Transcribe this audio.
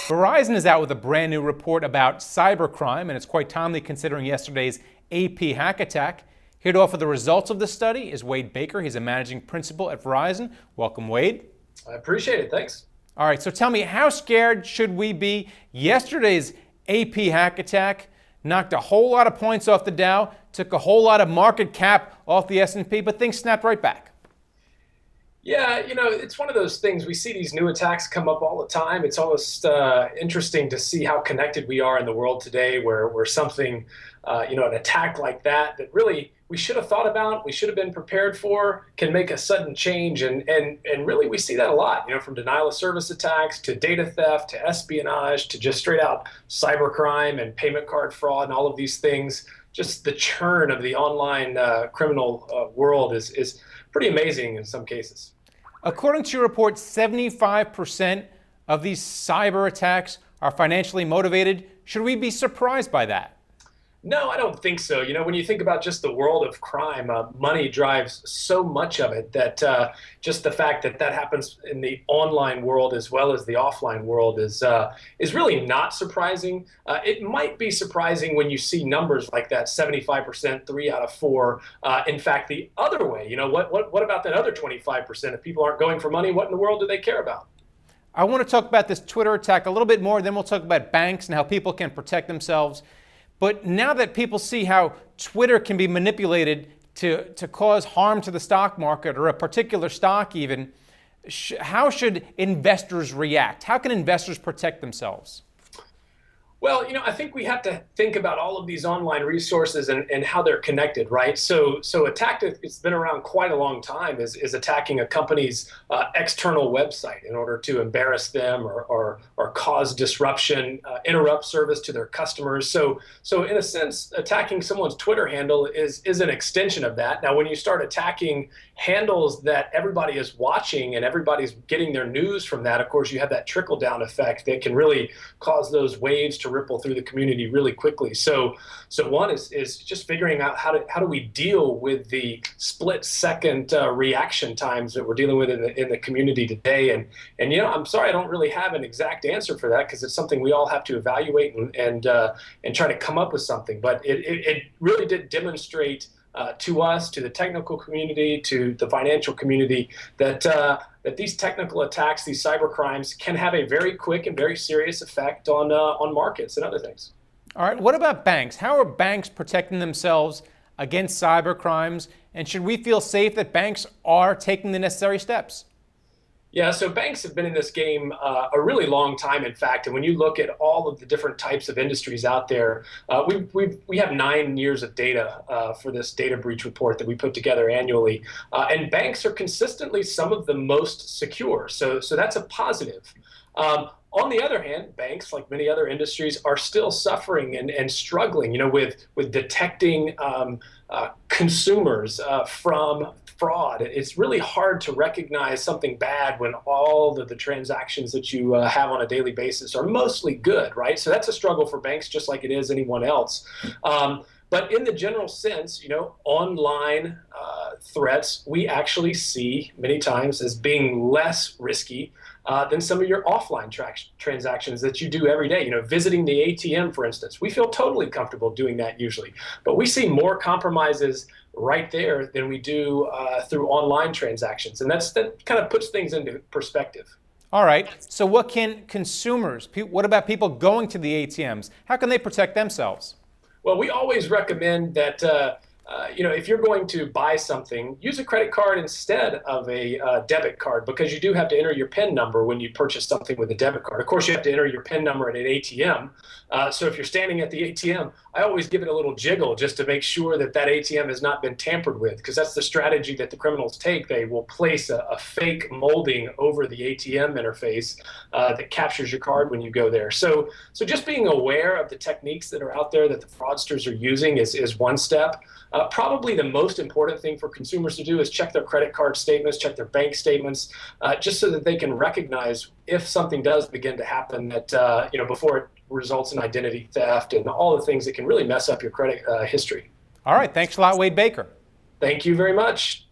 Verizon is out with a brand new report about cybercrime, and it's quite timely considering yesterday's AP hack attack. Here to offer the results of the study is Wade Baker. He's a managing principal at Verizon. Welcome, Wade. I appreciate it. Thanks. All right, so tell me, how scared should we be? Yesterday's AP hack attack knocked a whole lot of points off the Dow, took a whole lot of market cap off the S&P, but things snapped right back. Yeah, it's one of those things. We see these new attacks come up all the time. It's almost interesting to see how connected we are in the world today, where something, an attack like that really we should have thought about, we should have been prepared for, can make a sudden change. And really we see that a lot, from denial of service attacks to data theft to espionage to just straight out cybercrime and payment card fraud and all of these things. Just the churn of the online criminal world is pretty amazing in some cases. According to your report, 75% of these cyber attacks are financially motivated. Should we be surprised by that? No, I don't think so. When you think about just the world of crime, money drives so much of it that just the fact that that happens in the online world as well as the offline world is really not surprising. It might be surprising when you see numbers like that, 75%, 3 out of 4. In fact, the other way, what about that other 25%? If people aren't going for money, what in the world do they care about? I want to talk about this Twitter attack a little bit more, then we'll talk about banks and how people can protect themselves. But now that people see how Twitter can be manipulated to cause harm to the stock market or a particular stock even, how should investors react? How can investors protect themselves? Well, I think we have to think about all of these online resources and how they're connected, right? So a tactic that's been around quite a long time is attacking a company's external website in order to embarrass them or cause disruption, interrupt service to their customers. So in a sense, attacking someone's Twitter handle is an extension of that. Now, when you start attacking handles that everybody is watching and everybody's getting their news from that, of course, you have that trickle-down effect that can really cause those waves to ripple through the community really quickly. So one is just figuring out how do we deal with the split-second reaction times that we're dealing with in the community today. And I'm sorry, I don't really have an exact answer for that because it's something we all have to evaluate and try to come up with something. But it really did demonstrate to us, to the technical community, to the financial community, that these technical attacks, these cyber crimes, can have a very quick and very serious effect on markets and other things. All right. What about banks? How are banks protecting themselves against cyber crimes? And should we feel safe that banks are taking the necessary steps? Yeah, so banks have been in this game a really long time, in fact. And when you look at all of the different types of industries out there, we have 9 years of data for this data breach report that we put together annually. And banks are consistently some of the most secure. So that's a positive. On the other hand, banks, like many other industries, are still suffering and struggling, with detecting consumers from fraud. It's really hard to recognize something bad when all of the transactions that you have on a daily basis are mostly good, right? So that's a struggle for banks, just like it is anyone else. But in the general sense, online threats we actually see many times as being less risky than some of your offline transactions that you do every day. Visiting the ATM, for instance, we feel totally comfortable doing that usually, but we see more compromises right there than we do through online transactions, and that kind of puts things into perspective. All right. So what can consumers? What about people going to the ATMs? How can they protect themselves? Well, we always recommend that if you're going to buy something, use a credit card instead of a debit card, because you do have to enter your PIN number when you purchase something with a debit card. Of course, you have to enter your PIN number at an ATM. So if you're standing at the ATM, I always give it a little jiggle just to make sure that ATM has not been tampered with, because that's the strategy that the criminals take. They will place a fake molding over the ATM interface that captures your card when you go there. So just being aware of the techniques that are out there that the fraudsters are using is one step. Probably the most important thing for consumers to do is check their credit card statements, check their bank statements, just so that they can recognize if something does begin to happen that, before it results in identity theft and all the things that can really mess up your credit history. All right. Thanks a lot, Wade Baker. Thank you very much.